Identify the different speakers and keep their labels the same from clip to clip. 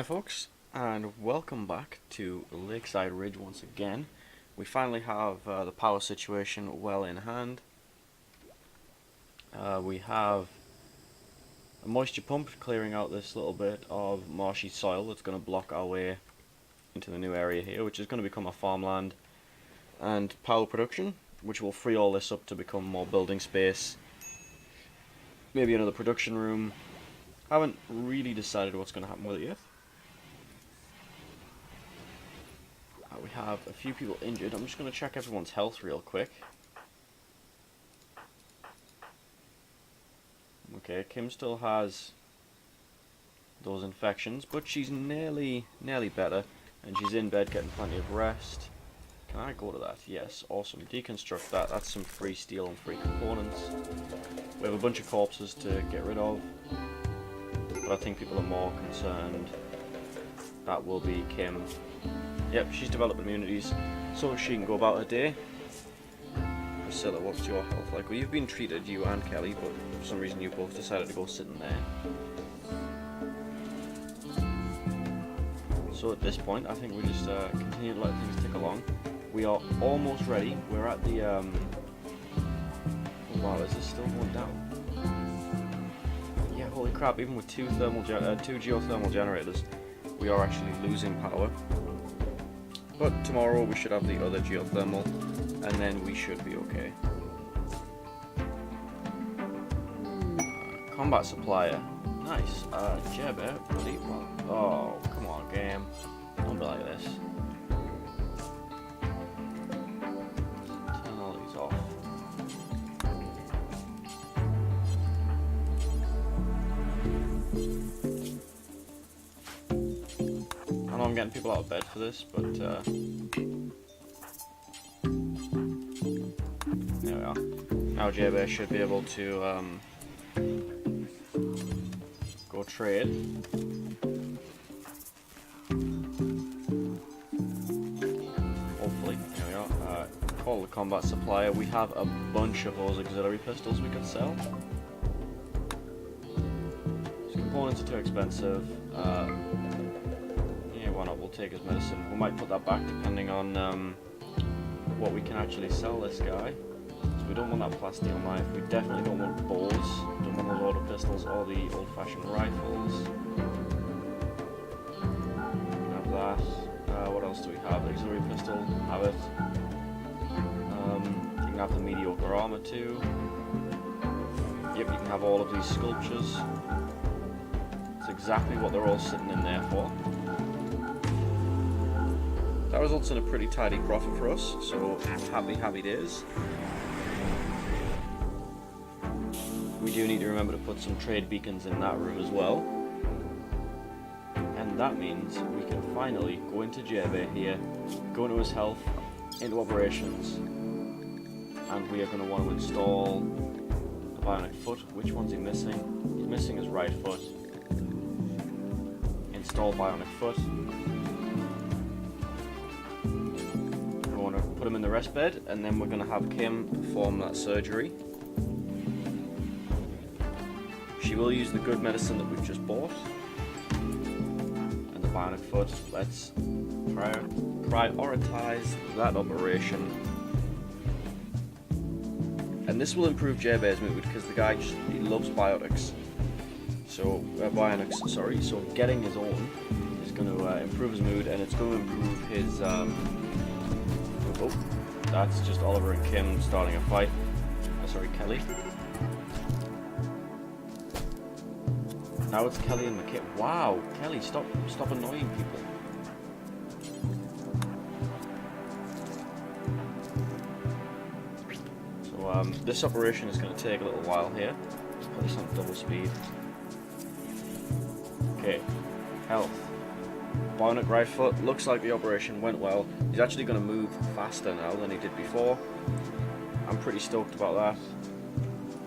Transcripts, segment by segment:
Speaker 1: folks, and welcome back to Lakeside Ridge once again. We finally have the power situation well in hand. We have a moisture pump clearing out this little bit of marshy soil that's going to block our way into the new area here, which is going to become a farmland, and power production, which will free all this up to become more building space, maybe another production room. Haven't really decided what's going to happen with it yet. We have a few people injured. I'm just going to check everyone's health real quick. Okay, Kim still has those infections, but she's nearly better, and she's in bed getting plenty of rest. Can I go to that? Yes, awesome. Deconstruct that. That's some free steel and free components. We have a bunch of corpses to get rid of, but I think people are more concerned that will be Kim. Yep, she's developed immunities, so she can go about her day. Priscilla, what's your health like? Well, you've been treated, you and Kelly, but for some reason you both decided to go sit in there. So at this point, I think we just continue to let things tick along. We are almost ready. We're at the, oh, wow, is this still going down? Yeah, holy crap, even with two geothermal generators, we are actually losing power. But tomorrow we should have the other geothermal, and then we should be okay. Combat supplier. Nice. Jebber, buddy. Well, oh, come on, game. Don't be like this. Turn all these off. I know I'm getting people out of bed for this, but there we are. Now JB should be able to go trade. Hopefully, there we are. Call the combat supplier. We have a bunch of those auxiliary pistols we could sell. These components are too expensive. Why not? We'll take his medicine. We might put that back depending on what we can actually sell this guy. So we don't want that plasteel knife. We definitely don't want bows. Don't want the loader pistols or the old-fashioned rifles. We have that. What else do we have? Auxiliary pistol. Have it. You can have the mediocre armor too. Yep, you can have all of these sculptures. It's exactly what they're all sitting in there for. That results in a pretty tidy profit for us, so happy days. We do need to remember to put some trade beacons in that room as well. And that means we can finally go into JB here, go into his health, into operations, and we are going to want to install the bionic foot. Which one's he missing? He's missing his right foot. Install bionic foot. Put him in the rest bed, and then we're going to have Kim perform that surgery. She will use the good medicine that we've just bought and the bionic foot. Let's prioritize that operation, and this will improve JB's mood because the guy he loves biotics. So bionics, sorry. So getting his own is going to improve his mood, and it's going to improve his. Oh, that's just Oliver and Kim starting a fight. Oh, sorry, Kelly. Now it's Kelly and McKay. Wow, Kelly, stop annoying people. So this operation is going to take a little while here. Let's put this on double speed. Okay, health. Bionic right foot, looks like the operation went well. He's actually going to move faster now than he did before. I'm pretty stoked about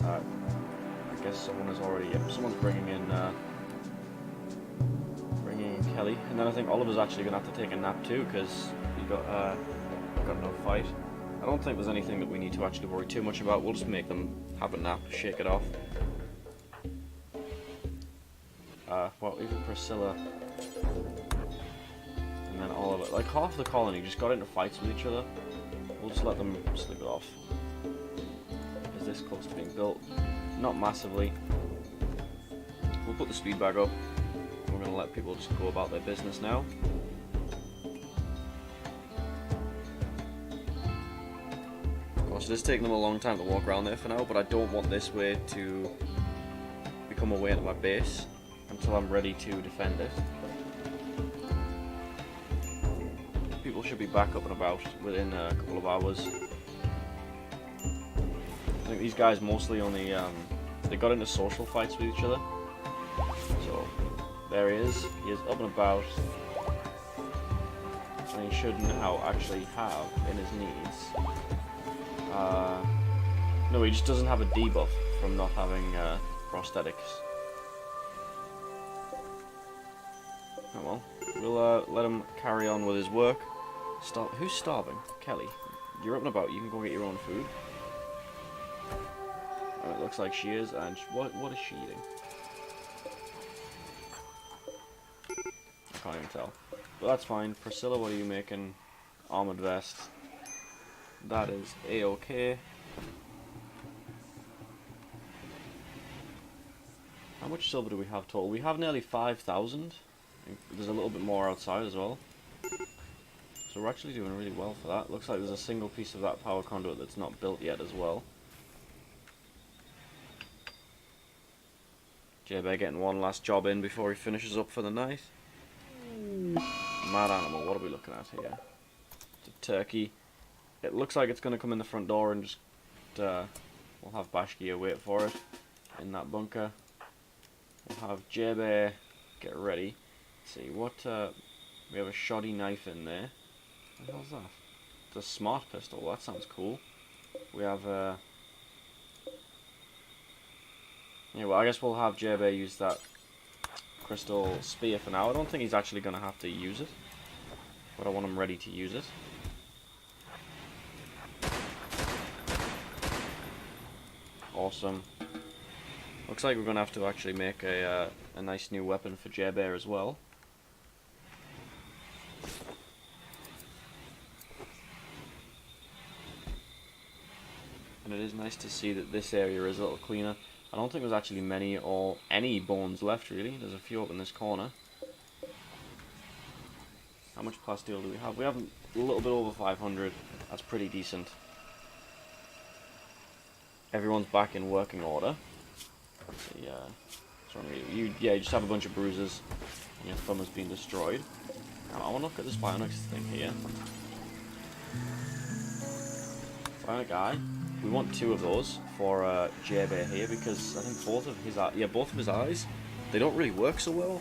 Speaker 1: that. I guess someone is already, yep, someone's bringing in Kelly. And then I think Oliver's actually going to have to take a nap too, because he got no fight. I don't think there's anything that we need to actually worry too much about. We'll just make them have a nap, shake it off. Well, even Priscilla And then all of it, like half the colony just got into fights with each other. We'll just let them slip it off. Is this close to being built? Not massively. We'll put the speed back up. We're going to let people just go about their business now. Of course, it is taking them a long time to walk around there for now, but I don't want this way to become a way into my base until I'm ready to defend it. People should be back up and about within a couple of hours. I think these guys mostly only, they got into social fights with each other. So, there he is. He is up and about. And he should now actually have in his needs. No, he just doesn't have a debuff from not having prosthetics. Oh well, we'll let him carry on with his work. Who's starving? Kelly. You're up and about. You can go get your own food. Oh, it looks like she is. And what is she eating? I can't even tell. But that's fine. Priscilla, what are you making? Armored vest. That is A-okay. How much silver do we have total? We have nearly 5,000. There's a little bit more outside as well. So we're actually doing really well for that. Looks like there's a single piece of that power conduit that's not built yet as well. J-Bear getting one last job in before he finishes up for the night. Mad animal, what are we looking at here? It's a turkey. It looks like it's going to come in the front door and just... we'll have Bashkia wait for it in that bunker. We'll have J-Bear get ready. Let's see, what... we have a shoddy knife in there. What the hell's that? It's a smart pistol, that sounds cool. We have... yeah, well, I guess we'll have J-Bear use that crystal spear for now. I don't think he's actually going to have to use it, but I want him ready to use it. Awesome. Looks like we're going to have to actually make a nice new weapon for J-Bear as well. And it is nice to see that this area is a little cleaner. I don't think there's actually many or any bones left, really. There's a few up in this corner. How much plasteel do we have? We have a little bit over 500. That's pretty decent. Everyone's back in working order. Yeah, you just have a bunch of bruises, and your thumb has been destroyed. Now, I want to look at this bionics thing here. Bionic eye. We want 2 of those for J-Bear here because I think both of his eyes, they don't really work so well.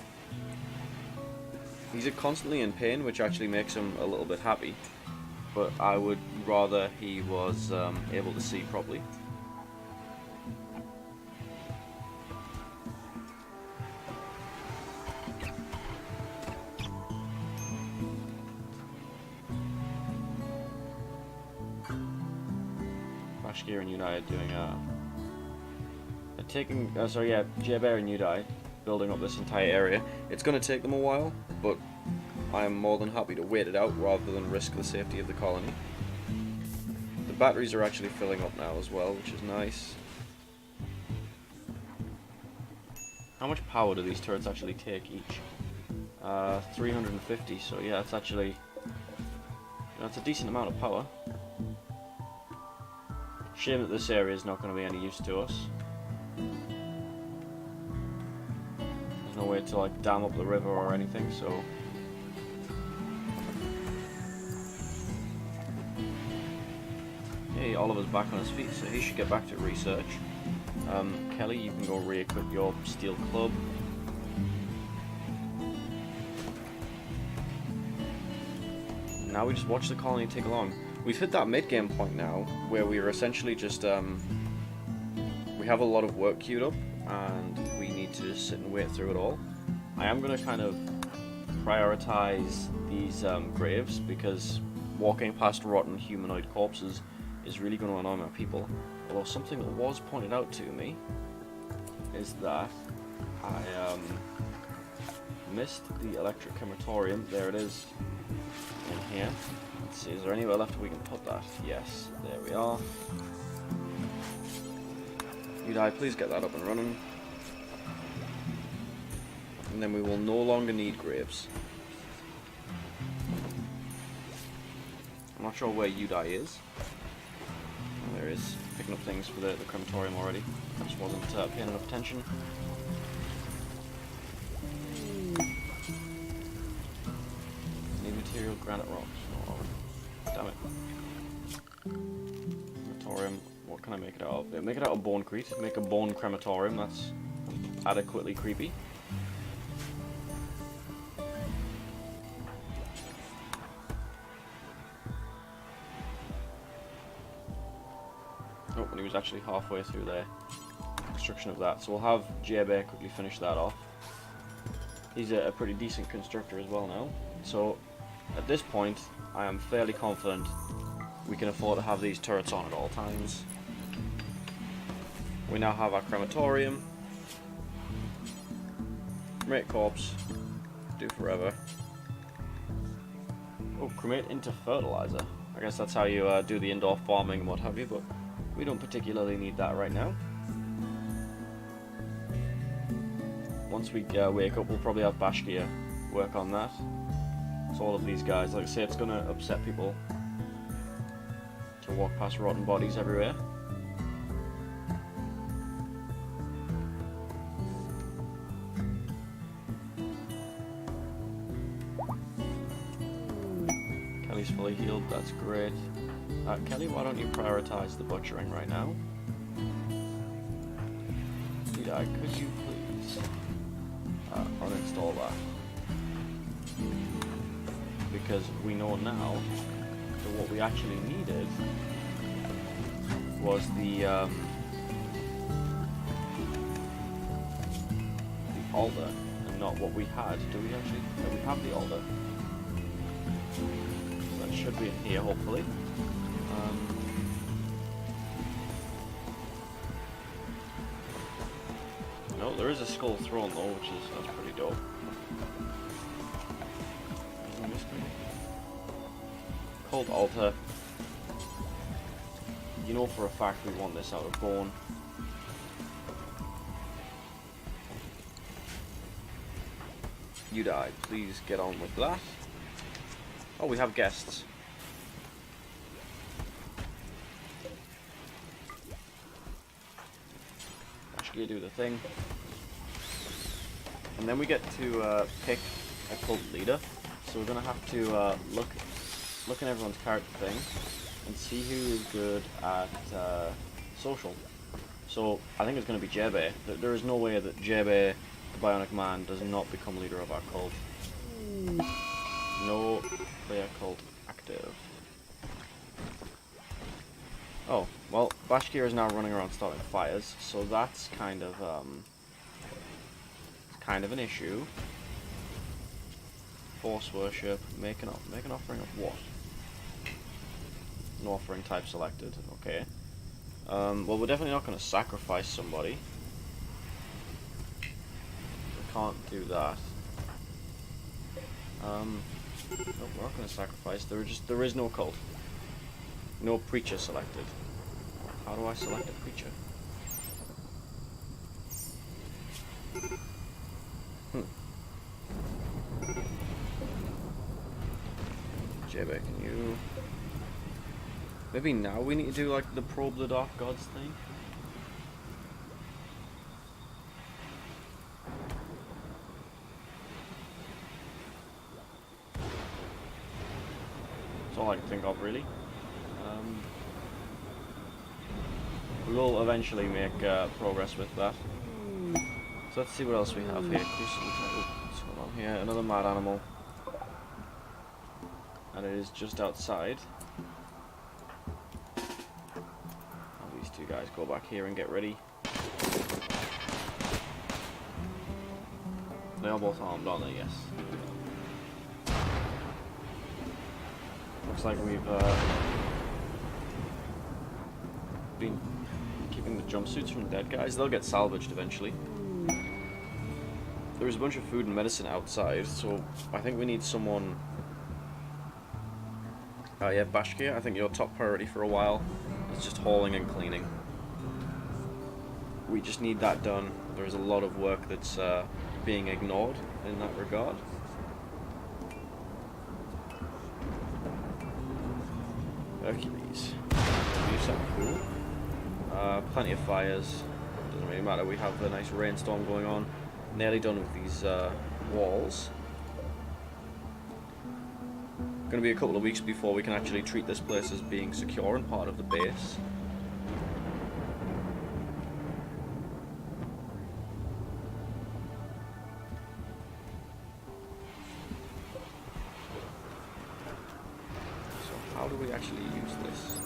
Speaker 1: He's constantly in pain, which actually makes him a little bit happy. But I would rather he was able to see properly. Bashkia and Udai are doing J-Bear and Udai building up this entire area. It's going to take them a while, but I am more than happy to wait it out rather than risk the safety of the colony. The batteries are actually filling up now as well, which is nice. How much power do these turrets actually take each? 350, so yeah, it's actually... that's a decent amount of power. Shame that this area is not going to be any use to us. There's no way to like dam up the river or anything, so... Hey, Oliver's back on his feet, so he should get back to research. Kelly, you can go re-equip your steel club. Now we just watch the colony take along. We've hit that mid-game point now, where we are essentially just, we have a lot of work queued up, and we need to just sit and wait through it all. I am going to kind of prioritize these graves, because walking past rotten humanoid corpses is really going to annoy my people. Although something that was pointed out to me is that I missed the electric crematorium. There it is. in here. Let's see, is there anywhere left we can put that? Yes, there we are. You die, please get that up and running. And then we will no longer need graves. I'm not sure where Udai is. Oh, there is. Picking up things for the crematorium already. I just wasn't paying enough attention. Need material, granite rocks. Oh, damn it. Crematorium. What can I make it out of? Make it out of bonecrete. Make a bone crematorium. That's adequately creepy. Oh, and he was actually halfway through the construction of that. So we'll have J-Bear quickly finish that off. He's a pretty decent constructor as well now. So at this point, I am fairly confident we can afford to have these turrets on at all times. We now have our crematorium. Cremate corpse. Do forever. Oh, cremate into fertilizer. I guess that's how you do the indoor farming and what have you, but we don't particularly need that right now. Once we wake up, we'll probably have Bashkia work on that. So all of these guys, like I say, it's going to upset people to walk past rotten bodies everywhere. Kelly's fully healed, that's great. Kelly, why don't you prioritize the butchering right now? Yeah, could you please uninstall that? Because we know now that what we actually needed was the altar, and not what we had. Do we actually? No, we have the altar. So that should be in here, hopefully. No, there is a skull throne though, that's pretty dope. Cold altar. You know for a fact we want this out of bone. You died. Please get on with that. Oh, we have guests. Actually, do the thing. And then we get to pick a cult leader. So we're gonna have to look at everyone's character thing and see who is good at social. So I think it's gonna be Jebe. There is no way that Jebe, the Bionic Man, does not become leader of our cult. No player cult active. Oh, well, Bashkir is now running around starting fires, so that's kind of an issue. Force worship, make an offering of what? An offering type selected, okay. Well, we're definitely not going to sacrifice somebody. We can't do that. Nope, we're not going to sacrifice. There is no cult. No preacher selected. How do I select a preacher? Jebe, can you... Maybe now we need to do like the probe the dark gods thing? That's all I can think of, really. We will eventually make progress with that. So let's see what else we have here. What's going on here? Another mad animal. And it is just outside. Have these two guys go back here and get ready. They are both armed, aren't they? Yes. Looks like we've been keeping the jumpsuits from the dead guys. They'll get salvaged eventually. There's a bunch of food and medicine outside, so I think we need someone Yeah, Bashkir, I think your top priority for a while is just hauling and cleaning. We just need that done. There's a lot of work that's being ignored in that regard. Hercules. Do something cool. Plenty of fires. Doesn't really matter. We have a nice rainstorm going on. Nearly done with these walls. Going to be a couple of weeks before we can actually treat this place as being secure and part of the base. So how do we actually use this?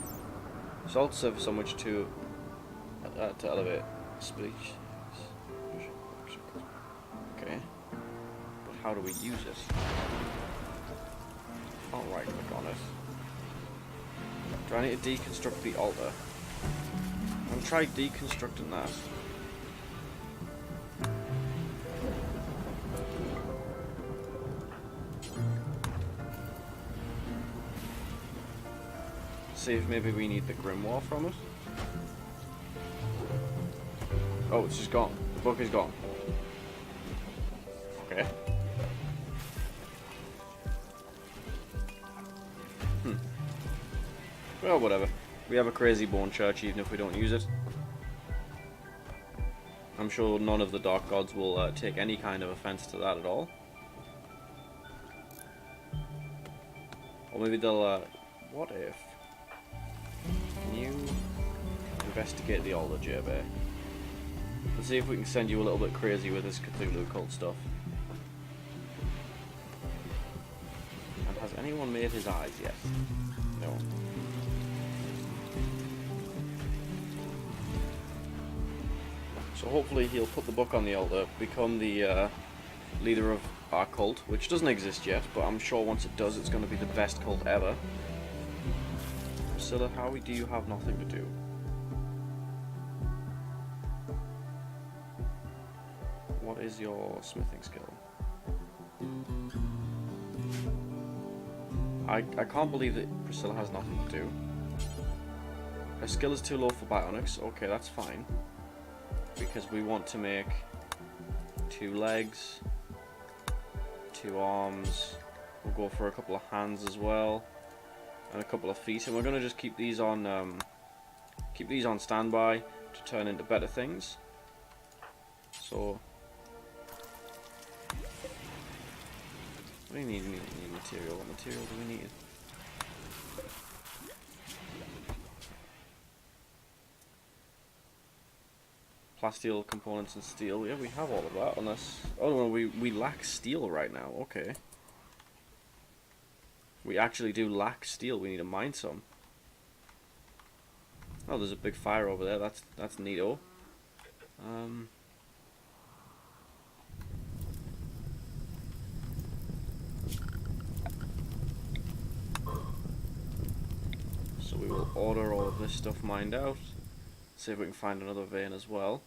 Speaker 1: Salt serves so much to elevate speech. Okay, but how do we use it? Oh, right click on it. Do I need to deconstruct the altar? I'm gonna try deconstructing that. See if maybe we need the grimoire from it. Oh, it's just gone. The book is gone. Okay. Well, whatever. We have a crazy bone church even if we don't use it. I'm sure none of the dark gods will take any kind of offense to that at all. Or maybe they'll, what if? Can you investigate the altar, JB? Let's see if we can send you a little bit crazy with this Cthulhu cult stuff. And has anyone made his eyes yet? No. So hopefully he'll put the book on the altar, become the leader of our cult, which doesn't exist yet, but I'm sure once it does, it's going to be the best cult ever. Priscilla, how do you have nothing to do? What is your smithing skill? I can't believe that Priscilla has nothing to do. Her skill is too low for bionics. Okay, that's fine. Because we want to make 2 legs, 2 arms, we'll go for a couple of hands as well, and a couple of feet, and we're going to just keep these on standby to turn into better things. So, what do you need? We need material. What material do we need? Plasteel components and steel. Yeah, we have all of that, unless... Oh, no, we lack steel right now. Okay. We actually do lack steel. We need to mine some. Oh, there's a big fire over there. That's neato. So we will order all of this stuff mined out. See if we can find another vein as well.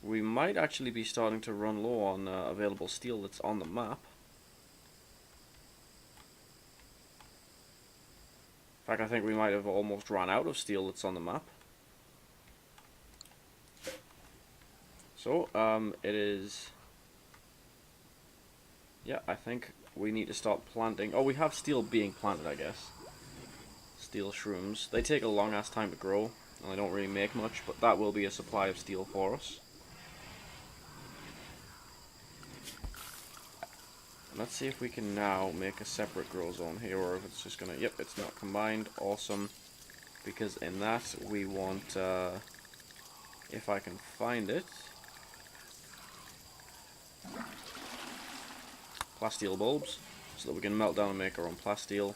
Speaker 1: We might actually be starting to run low on available steel that's on the map. In fact, I think we might have almost run out of steel that's on the map. So, it is... Yeah, I think we need to start planting. Oh, we have steel being planted, I guess. Steel shrooms. They take a long-ass time to grow, and they don't really make much, but that will be a supply of steel for us. Let's see if we can now make a separate grow zone here, or if it's just gonna... Yep, it's not combined. Awesome. Because in that, we want... if I can find it... plasteel bulbs, so that we can melt down and make our own plasteel.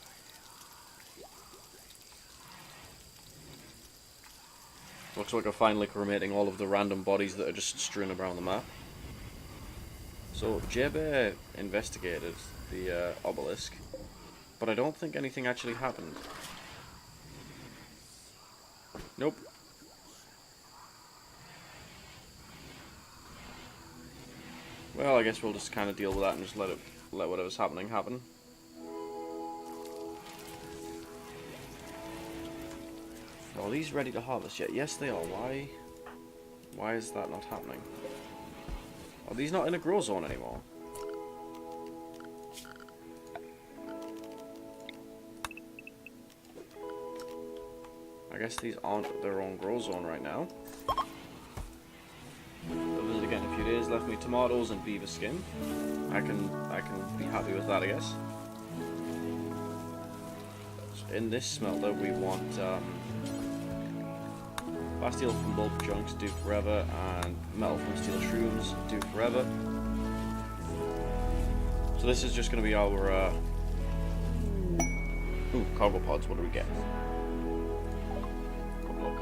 Speaker 1: Looks like we're finally cremating all of the random bodies that are just strewn around the map. So, Jebe investigated the obelisk, but I don't think anything actually happened. Nope. Well, I guess we'll just kind of deal with that and just let whatever's happening happen. Are these ready to harvest yet? Yes, they are. Why? Why is that not happening? Are these not in a grow zone anymore? I guess these aren't their own grow zone right now. I'll visit again in a few days. Left me tomatoes and beaver skin. I can be happy with that, I guess. So in this smelter, we want Bastille from bulk chunks, do forever, and metal from steel shrooms, do forever. So this is just going to be our ooh, cargo pods. What do we get? Good luck.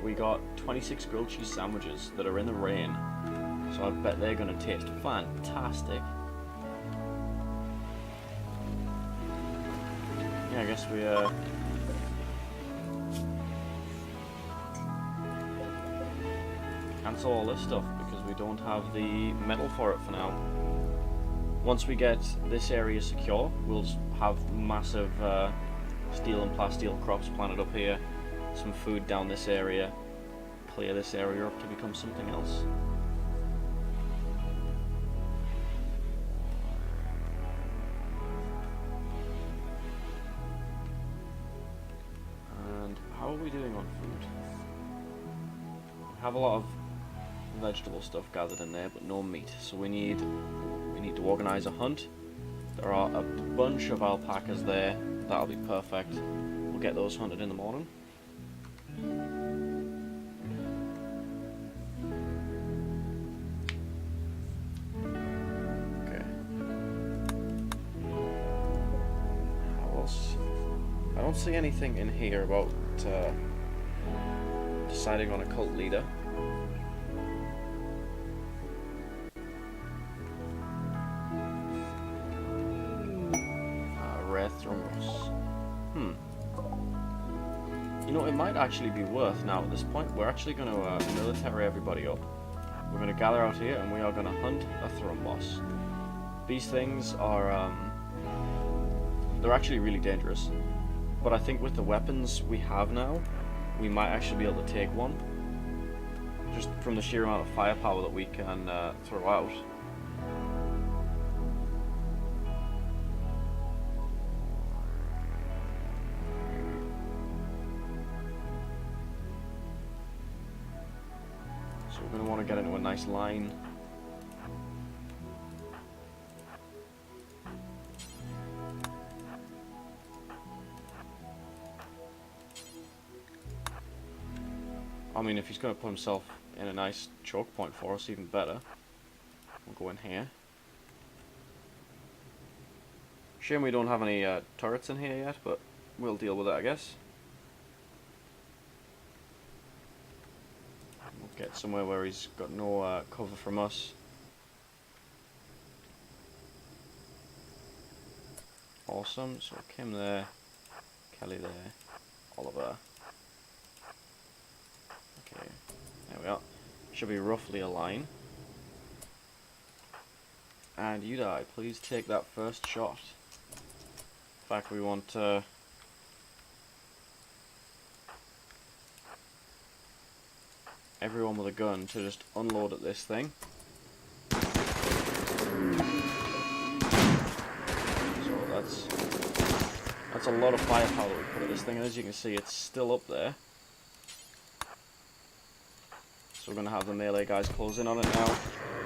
Speaker 1: We got 26 grilled cheese sandwiches that are in the rain, so I bet they're going to taste fantastic. Yeah, I guess we cancel all this stuff because we don't have the metal for it for now. Once we get this area secure, we'll have massive steel and plasteel crops planted up here, some food down this area, clear this area up to become something else. And how are we doing on food? We have a lot of vegetable stuff gathered in there, but no meat. So we need to organize a hunt. There are a bunch of alpacas there. That'll be perfect. We'll get those hunted in the morning. Okay. How else? I don't see anything in here about deciding on a cult leader. You know, it might actually be worth now at this point. We're actually going to military everybody up. We're going to gather out here and we are going to hunt a thrumbos. These things are, they're actually really dangerous. But I think with the weapons we have now, we might actually be able to take one. Just from the sheer amount of firepower that we can throw out. So we're going to want to get into a nice line. I mean, if he's going to put himself in a nice choke point for us, even better. We'll go in here. Shame we don't have any turrets in here yet, but we'll deal with it, I guess. Get somewhere where he's got no cover from us. Awesome. So Kim there, Kelly there, Oliver. Okay, there we are. Should be roughly a line. And you die. Please take that first shot. In fact, we want everyone with a gun to just unload at this thing. So that's a lot of firepower that we put at this thing, and as you can see, it's still up there. So we're going to have the melee guys close in on it now.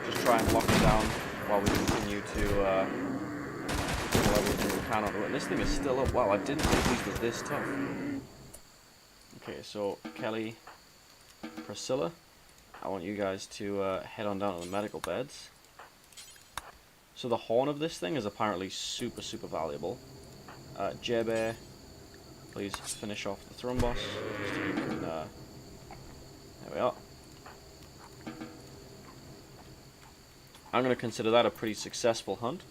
Speaker 1: Just try and lock it down while we continue to do everything we can on it. And this thing is still up. Wow, I didn't think these were this tough. Okay, so Kelly, Priscilla, I want you guys to head on down to the medical beds. So the horn of this thing is apparently super valuable. J-Bear, please finish off the thrumbos. Just so you can, there we are. I'm going to consider that a pretty successful hunt.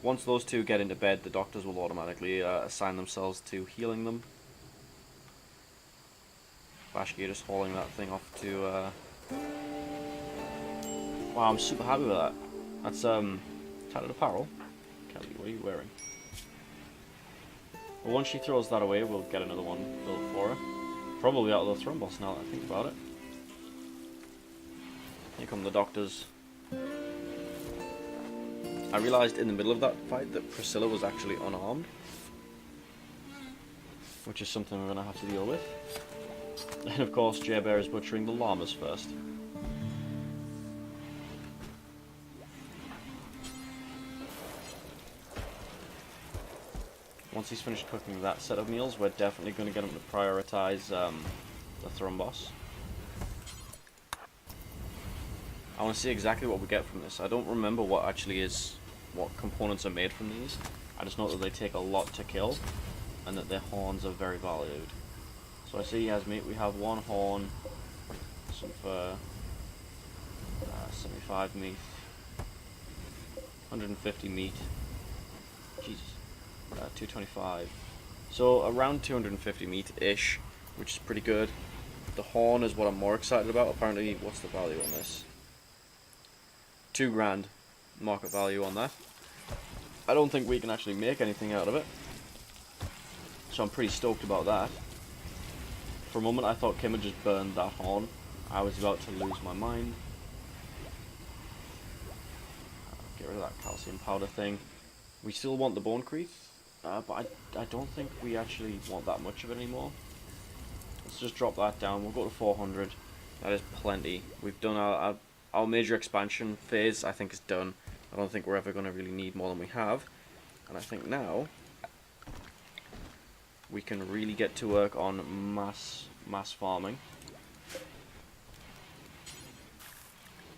Speaker 1: Once those two get into bed, the doctors will automatically assign themselves to healing them. Bashki just hauling that thing off to wow, I'm super happy with that. That's tattered apparel. Kelly, what are you wearing? Well, once she throws that away, we'll get another one built for her. Probably out of the thrombus now that I think about it. Here come the doctors. I realised in the middle of that fight that Priscilla was actually unarmed, which is something we're going to have to deal with. And of course J-Bear is butchering the llamas first. Once he's finished cooking that set of meals, we're definitely going to get him to prioritise the thrombus. I want to see exactly what we get from this. I don't remember what components are made from these. I just know that they take a lot to kill, and that their horns are very valued. So I see he has meat. We have 1 horn, some fur, 75 meat, 150 meat. Jesus. 225. So around 250 meat-ish, which is pretty good. The horn is what I'm more excited about. Apparently, what's the value on this? 2 grand market value on that. I don't think we can actually make anything out of it, so I'm pretty stoked about that. For a moment I thought Kim had just burned that horn. I was about to lose my mind. Get rid of that calcium powder thing. We still want the bone creep, but I don't think we actually want that much of it anymore. Let's just drop that down. We'll go to 400. That is plenty. We've done our major expansion phase, I think, is done. I don't think we're ever going to really need more than we have. And I think now we can really get to work on mass farming.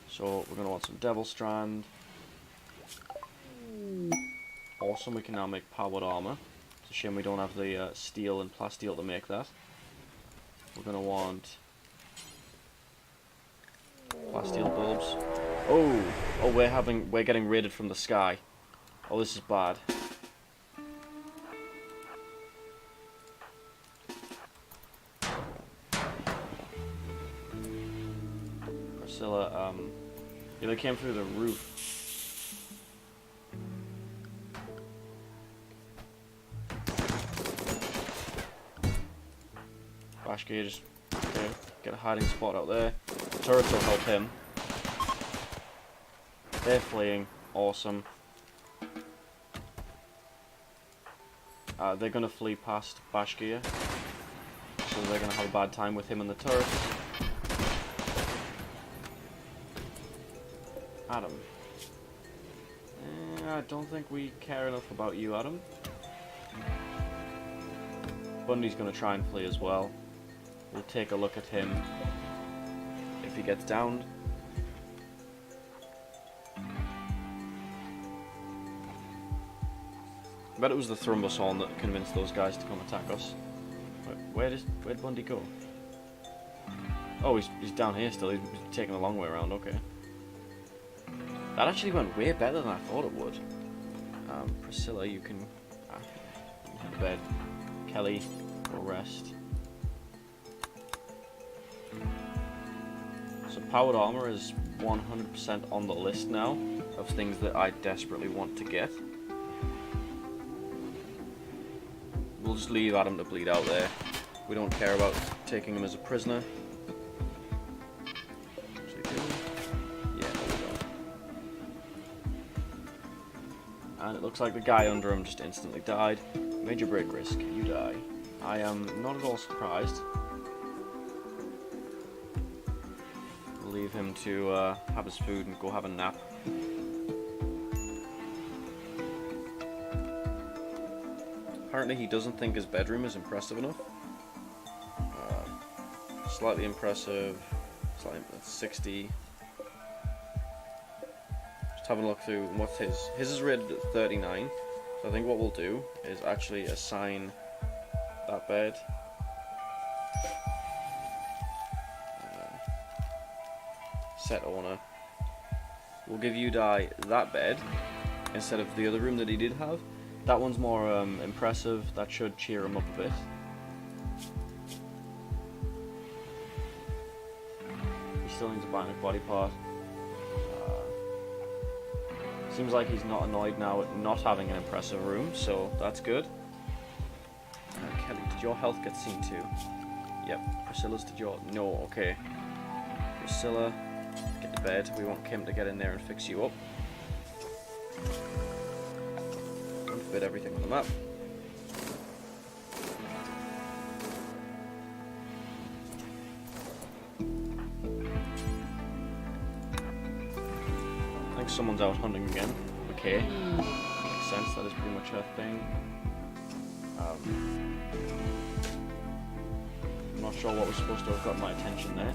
Speaker 1: So we're going to want some Devil Strand. Awesome, we can now make powered armor. It's a shame we don't have the steel and plasteel to make that. We're going to want plasteel bulbs. Oh, we're getting raided from the sky. Oh, this is bad. Priscilla, yeah, they came through the roof. Bashkir, just get a hiding spot out there. The turrets will help him. They're fleeing. Awesome. They're going to flee past Bashkir, so they're going to have a bad time with him and the turrets. Adam. I don't think we care enough about you, Adam. Bundy's going to try and flee as well. We'll take a look at him if he gets downed. I bet it was the thrombus horn that convinced those guys to come attack us. Where'd Bundy go? Oh, he's down here still. He's taking a long way around. Okay. That actually went way better than I thought it would. Priscilla, you can head to bed. Kelly, go rest. So powered armor is 100% on the list now of things that I desperately want to get. We'll just leave Adam to bleed out there. We don't care about taking him as a prisoner. Yeah, no, we don't. And it looks like the guy under him just instantly died. Major break risk, you die. I am not at all surprised. We'll leave him to have his food and go have a nap. Apparently he doesn't think his bedroom is impressive enough. Slightly impressive. That's 60. Just having a look through what's his. His is rated at 39. So I think what we'll do is actually assign that bed. Set owner. We'll give you that bed instead of the other room that he did have. That one's more impressive. That should cheer him up a bit. He still needs a bionic body part. Seems like he's not annoyed now at not having an impressive room, so that's good. Kelly, did your health get seen too? Yep, Priscilla's to Jordan. No, okay. Priscilla, get to bed. We want Kim to get in there and fix you up. Unfit everything on the map. I think someone's out hunting again. Okay. Makes sense, that is pretty much her thing. I'm not sure what was supposed to have got my attention there.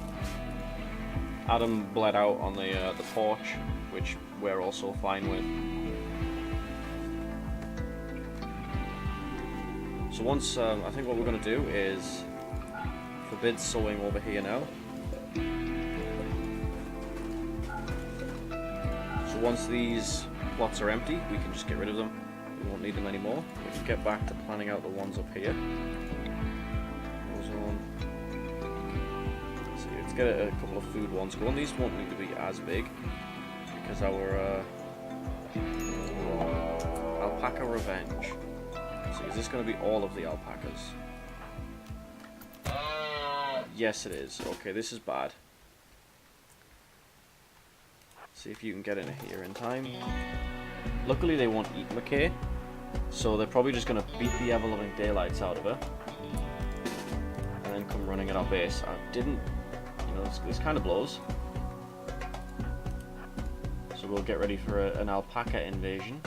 Speaker 1: Adam bled out on the porch, which we're also fine with. So once, I think what we're going to do is forbid sowing over here now. So once these plots are empty, we can just get rid of them. We won't need them anymore. We can get back to planning out the ones up here. So let's get a couple of food ones going. These won't need to be as big because our alpaca revenge. So is this going to be all of the alpacas? Yes, it is. Okay, this is bad. See if you can get in here in time. Luckily, they won't eat McKay, so they're probably just going to beat the ever-loving daylights out of her, and then come running at our base. I didn't, you know, this kind of blows. So we'll get ready for an alpaca invasion.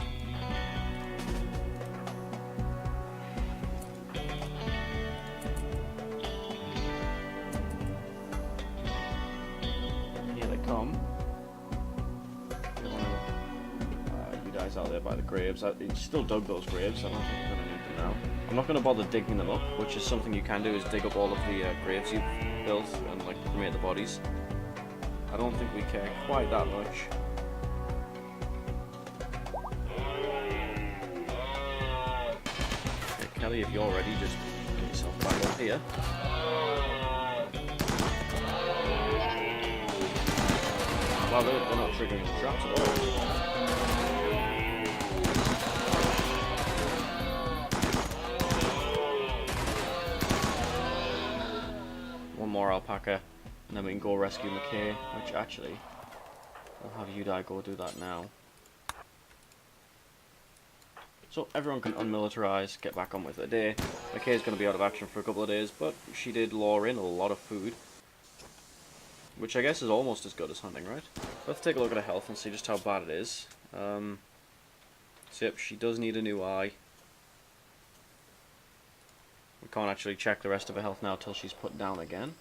Speaker 1: Here they come. Out there by the graves. I still dug those graves. I don't think we're going to need them now. I'm not going to bother digging them up, which is something you can do, is dig up all of the graves you've built and like cremate the bodies. I don't think we care quite that much. Okay, Kelly, if you're ready, just get yourself back up here. Wow, they're not triggering the traps at all. More alpaca, and then we can go rescue McKay, which actually I'll have Udai go do that now. So everyone can unmilitarize, get back on with their day. McKay's going to be out of action for a couple of days, but she did lure in a lot of food, which I guess is almost as good as hunting, right? Let's take a look at her health and see just how bad it is. So yep, she does need a new eye. We can't actually check the rest of her health now till she's put down again.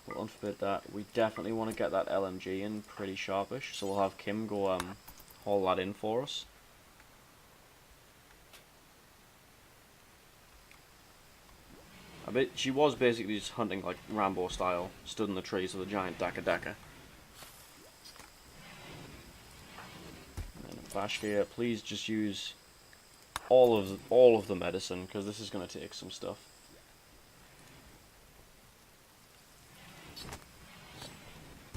Speaker 1: We'll unforbid that. We definitely want to get that LMG in pretty sharpish, so we'll have Kim go haul that in for us. She was basically just hunting like Rambo style, stood in the trees with a giant Daka Daka. And then Vashkia, please just use all of the medicine, because this is going to take some stuff.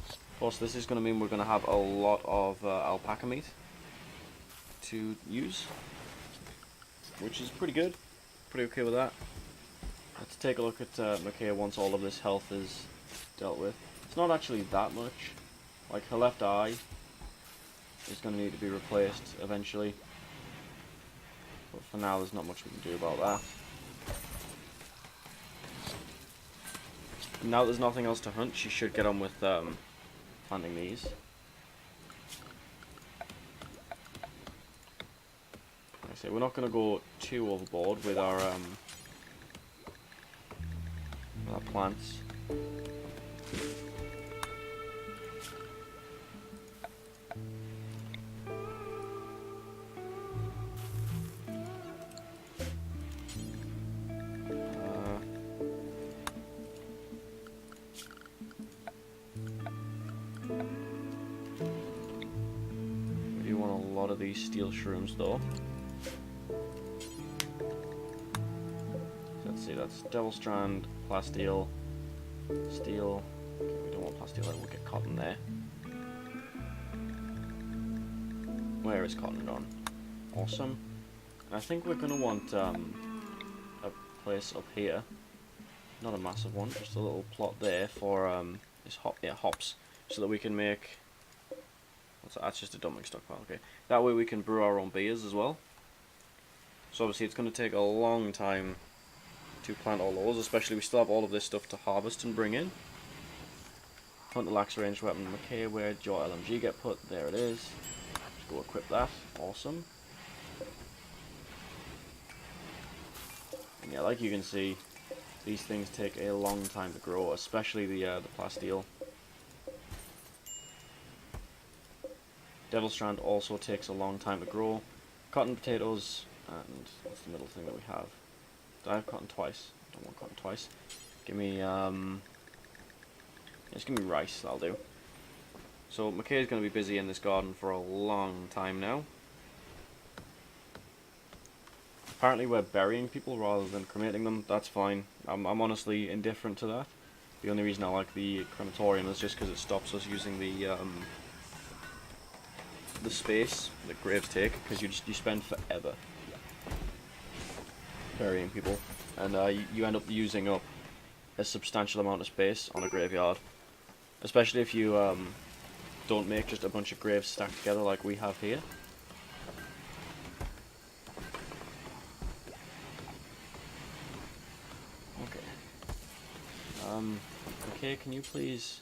Speaker 1: Of course, this is going to mean we're going to have a lot of alpaca meat to use, which is pretty good. Pretty okay with that. Let's take a look at McKay once all of this health is dealt with. It's not actually that much. Like, her left eye is going to need to be replaced eventually. But for now, there's not much we can do about that. Now there's nothing else to hunt, she should get on with planting these. Like I say, we're not going to go too overboard with our plants. We do want a lot of these steel shrooms though. Let's see, that's Devil Strand, Plasteel, Steel. Okay, we don't want Plasteel, we'll get Cotton there. Where is Cotton gone? Awesome. And I think we're going to want a place up here. not a massive one, just a little plot there for hops, so that we can make. That's just a dumping stockpile. Okay, that way we can brew our own beers as well. So obviously it's going to take a long time to plant all those, especially we still have all of this stuff to harvest and bring in. Hunt the lax range weapon. Okay, where'd your LMG get put? There it is. Just go equip that. Awesome. And yeah, like you can see, these things take a long time to grow, especially the plasteel. Devil Strand also takes a long time to grow. Cotton potatoes, and what's the middle thing that we have? Do I have cotton twice? I don't want cotton twice. Give me just give me rice, that'll do. So McKay's going to be busy in this garden for a long time now. Apparently we're burying people rather than cremating them. That's fine. I'm honestly indifferent to that. The only reason I like the crematorium is just because it stops us using the space that graves take, because you spend forever burying people, and you end up using up a substantial amount of space on a graveyard, especially if you don't make just a bunch of graves stacked together like we have here. Okay, can you please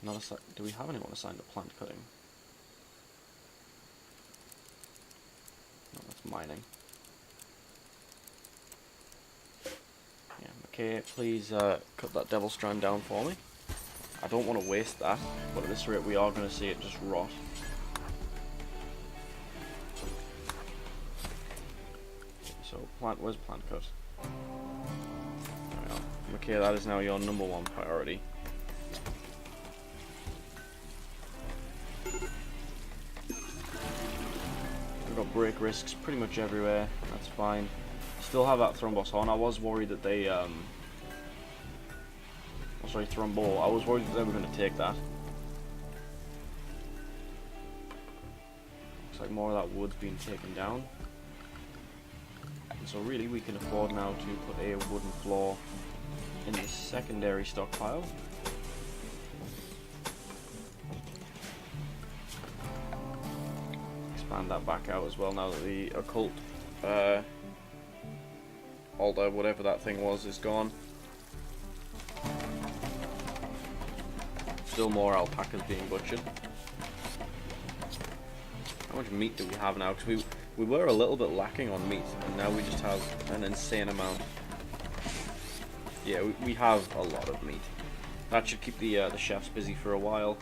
Speaker 1: do we have anyone assigned to plant cutting? No, that's mining. Yeah, okay, please cut that devil strand down for me. I don't want to waste that, but at this rate we are going to see it just rot. So where's plant cut? Okay, that is now your number one priority. We've got break risks pretty much everywhere, that's fine. Still have that thrombos on. I was worried that they thrombo. I was worried that they were going to take that. Looks like more of that wood's been taken down. And so really we can afford now to put a wooden floor in the secondary stockpile. Expand that back out as well now that the occult altar, whatever that thing was, is gone. Still more alpacas being butchered. How much meat do we have now? Because we were a little bit lacking on meat, and now we just have an insane amount. Yeah, we have a lot of meat. That should keep the chefs busy for a while.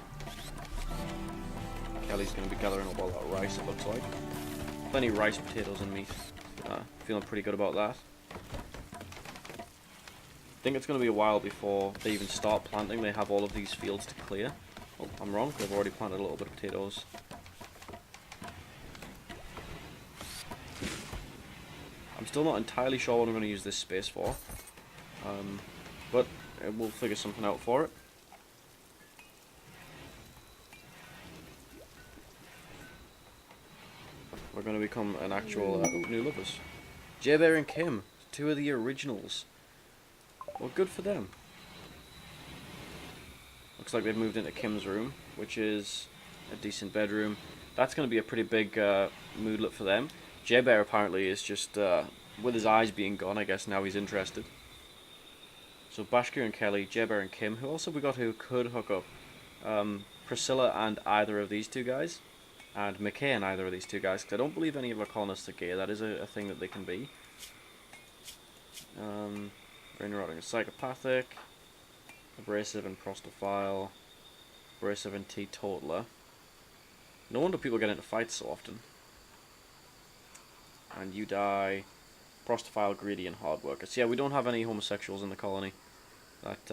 Speaker 1: Kelly's going to be gathering up all that rice, it looks like. Plenty of rice, potatoes, and meat. Feeling pretty good about that. I think it's going to be a while before they even start planting. They have all of these fields to clear. Oh, I'm wrong. They've already planted a little bit of potatoes. I'm still not entirely sure what I'm going to use this space for. But we'll figure something out for it. We're going to become an actual new lovers. J-Bear and Kim, two of the originals. Well, good for them. Looks like they've moved into Kim's room, which is a decent bedroom. That's going to be a pretty big moodlet for them. J-Bear apparently is just, with his eyes being gone, I guess now he's interested. So Bashkir and Kelly, J-Bear and Kim. Who else have we got who could hook up? Priscilla and either of these two guys. And McKay and either of these two guys. Because I don't believe any of our colonists are gay. That is a thing that they can be. Brain rotting, psychopathic, abrasive and prostophile, abrasive and teetotaler. No wonder people get into fights so often. And you die, prostophile, greedy, and hard worker. So yeah, we don't have any homosexuals in the colony. That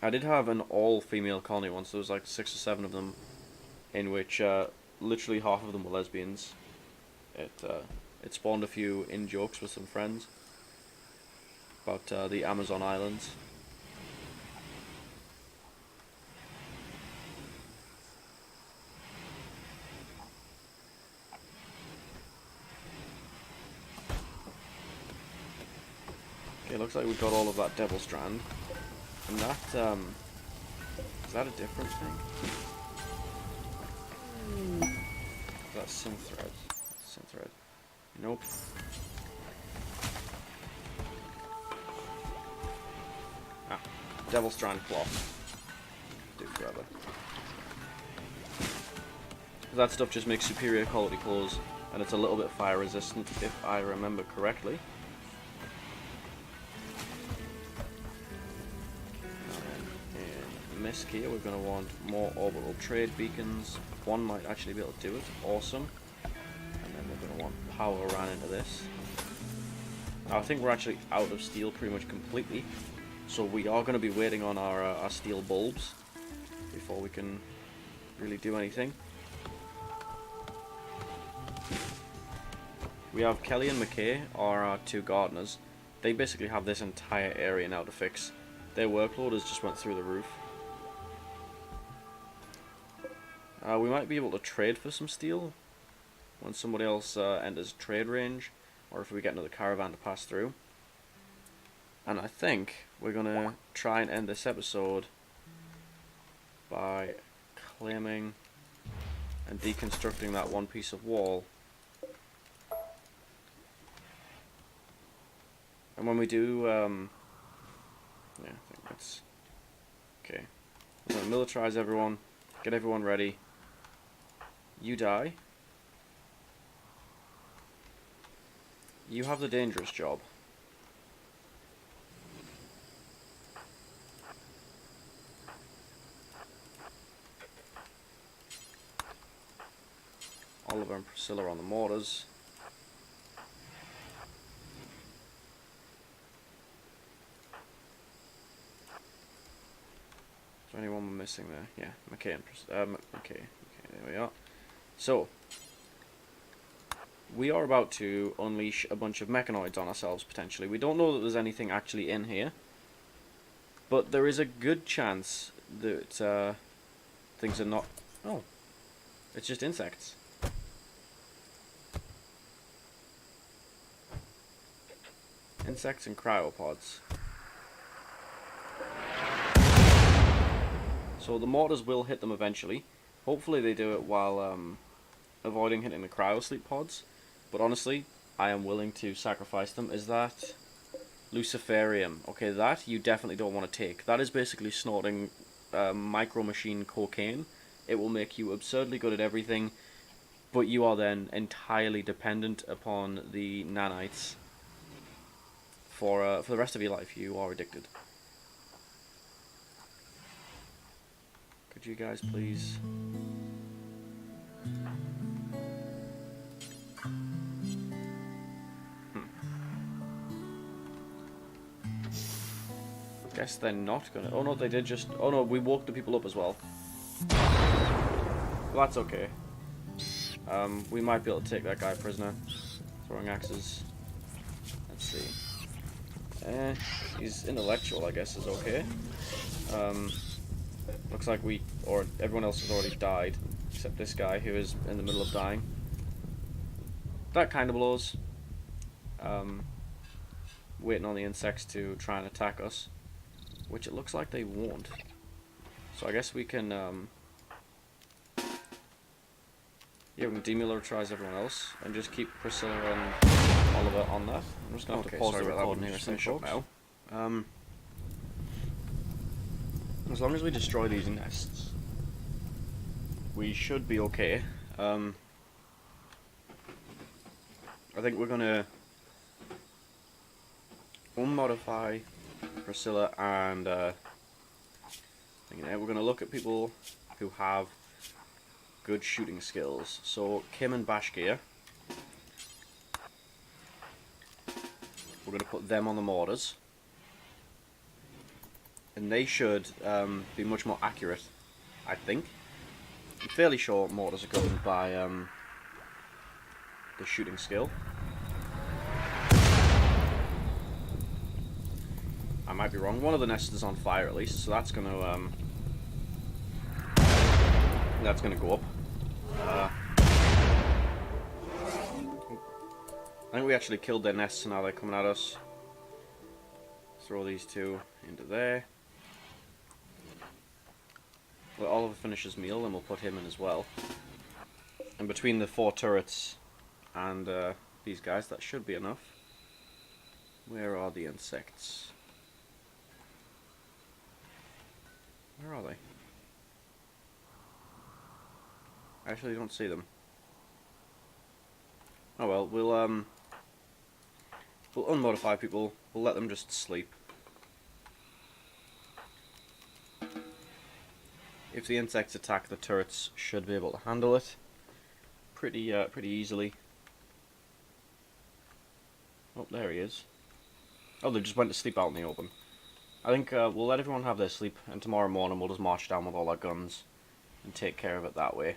Speaker 1: I did have an all-female colony once. There was like 6 or 7 of them, in which literally half of them were lesbians. It spawned a few in-jokes with some friends about the Amazon islands. looks like we got all of that Devil Strand. And that, is that a different thing? Is that Synth Thread? Synth Thread. Nope. Ah, Devil Strand Cloth. Do forever. That stuff just makes superior quality clothes, and it's a little bit fire resistant if I remember correctly. In Misk here, we're going to want more orbital trade beacons. One might actually be able to do it. Awesome. And then we're going to want power ran into this. Now, I think we're actually out of steel pretty much completely, so we are going to be waiting on our steel bulbs before we can really do anything. We have Kelly and McKay, are our two gardeners. They basically have this entire area now to fix. Their workload has just went through the roof. We might be able to trade for some steel when somebody else enters trade range, or if we get another caravan to pass through. And I think we're going to try and end this episode by claiming and deconstructing that one piece of wall. And when we do, yeah, I think that's okay. We're going to militarize everyone, get everyone ready. You die. You have the dangerous job. Oliver and Priscilla on the mortars. Is there anyone we're missing there? Yeah, McKay and McKay. Okay, there we are. So, we are about to unleash a bunch of mechanoids on ourselves, potentially. We don't know that there's anything actually in here, but there is a good chance that things are not... Oh, it's just insects. Insects and cryopods. So the mortars will hit them eventually. Hopefully they do it while avoiding hitting the cryosleep pods. But honestly, I am willing to sacrifice them. Is that Luciferium? Okay, that you definitely don't want to take. That is basically snorting micro machine cocaine. It will make you absurdly good at everything, but you are then entirely dependent upon the nanites for the rest of your life. You are addicted. Could you guys please... Guess they're not gonna... Oh no, they did just... Oh no, we woke the people up as well. Well, that's okay. We might be able to take that guy prisoner. Throwing axes. Let's see. He's intellectual, I guess, is okay. Looks like we... Or everyone else has already died. Except this guy who is in the middle of dying. That kind of blows. Waiting on the insects to try and attack us. Which it looks like they won't. So I guess we can, yeah, we can demilitarize everyone else and just keep Priscilla and Oliver on that. I'm just going to have to pause the recording here a second, folks. Now. As long as we destroy these nests, we should be okay. I think we're going to unmodify Priscilla and we're going to look at people who have good shooting skills. So Kim and Bashkir, we're going to put them on the mortars, and they should be much more accurate, I think. I'm fairly sure mortars are governed by the shooting skill. I might be wrong. One of the nests is on fire at least, so that's gonna go up. I think we actually killed their nests, so now they're coming at us. throw these two into there. Let Oliver finish his meal, and we'll put him in as well. And between the 4 turrets and these guys, that should be enough. Where are the insects? Where are they? I actually don't see them. Oh well, we'll unmodify people. We'll let them just sleep. If the insects attack, the turrets should be able to handle it pretty easily. Oh, there he is. Oh, they just went to sleep out in the open. I think we'll let everyone have their sleep, and tomorrow morning we'll just march down with all our guns and take care of it that way.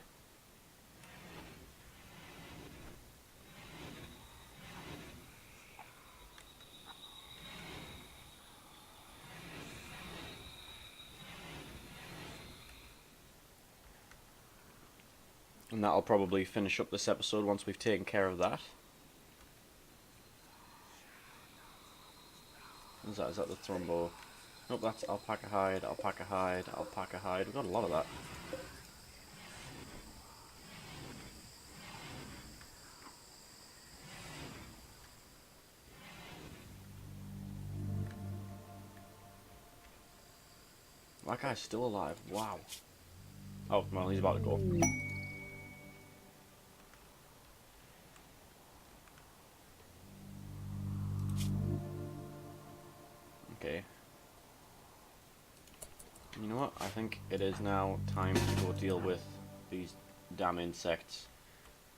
Speaker 1: And that'll probably finish up this episode once we've taken care of that. Is that the thrombo? Nope, that's alpaca hide, alpaca hide, alpaca hide. We've got a lot of that. That guy's still alive. Wow. Oh, well, he's about to go. Okay. You know what? I think it is now time to go deal with these damn insects.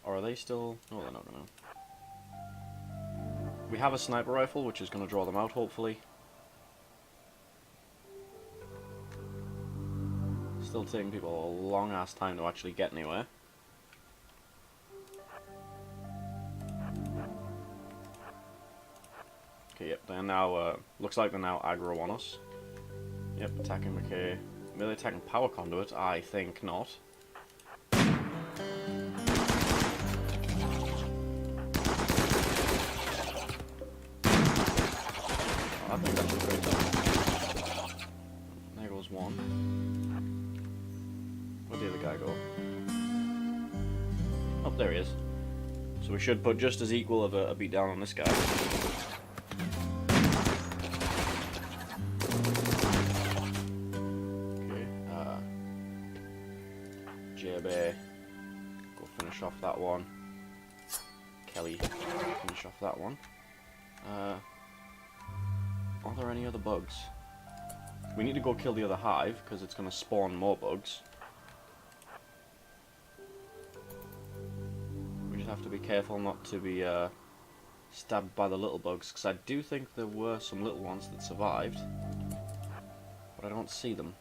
Speaker 1: Or are they still... No, they're not gonna. We have a sniper rifle, which is gonna draw them out, hopefully. Still taking people a long ass time to actually get anywhere. Okay, yep, they're now, looks like they're now aggro on us. Yep, attacking McKay. Melee attacking power conduit? I think not. Oh, I think that's a great done. There goes one. Where'd the other guy go? Oh, there he is. So we should put just as equal of a beat down on this guy. Go finish off that one. Kelly, finish off that one. Are there any other bugs? We need to go kill the other hive, because it's going to spawn more bugs. We just have to be careful not to be stabbed by the little bugs, because I do think there were some little ones that survived, but I don't see them.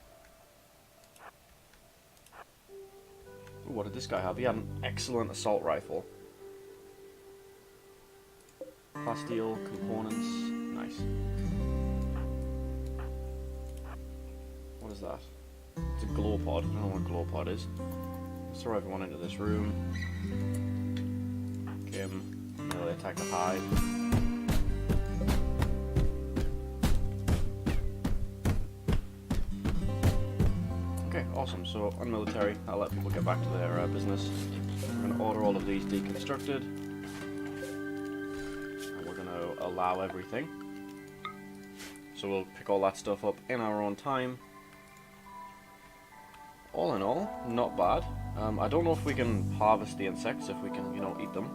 Speaker 1: Ooh, what did this guy have? He had an excellent assault rifle. Plasteel components. Nice. What is that? It's a glow pod. I don't know what a glow pod is. Let's throw everyone into this room. Kim. Melee attack the hive. Okay, awesome. So, on military, I'll let people get back to their business. We're going to order all of these deconstructed. And we're going to allow everything. So we'll pick all that stuff up in our own time. All in all, not bad. I don't know if we can harvest the insects, if we can, you know, eat them.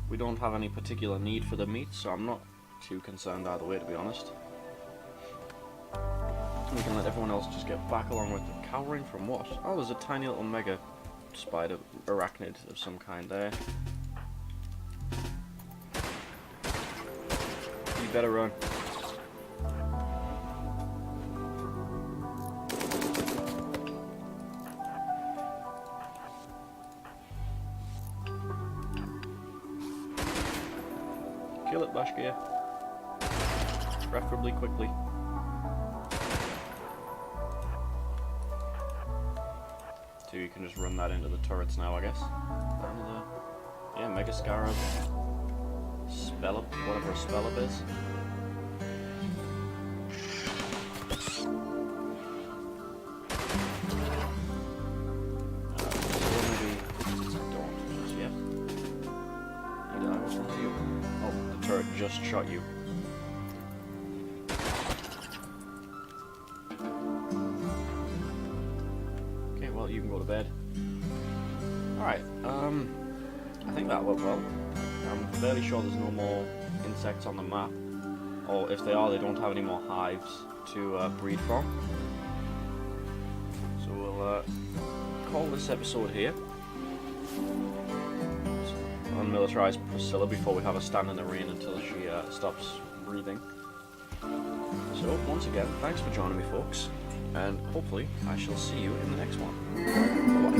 Speaker 1: We don't have any particular need for the meat, so I'm not too concerned either way, to be honest. We can let everyone else just get back along with it. Cowering from what? Oh, there's a tiny little mega spider arachnid of some kind there. You better run. Kill it, Bashkir. Preferably quickly. So you can just run that into the turrets now, I guess. Yeah, Mega Scarab. Spellub, whatever a spellub is. Just shot you. Okay, well, you can go to bed. Alright, I think that went well. I'm fairly sure there's no more insects on the map. Or if they are, they don't have any more hives to breed from. So we'll call this episode here. Unmilitarized Priscilla before we have her stand in the rain until she stops breathing. So, once again, thanks for joining me, folks, and hopefully I shall see you in the next one. Bye-bye.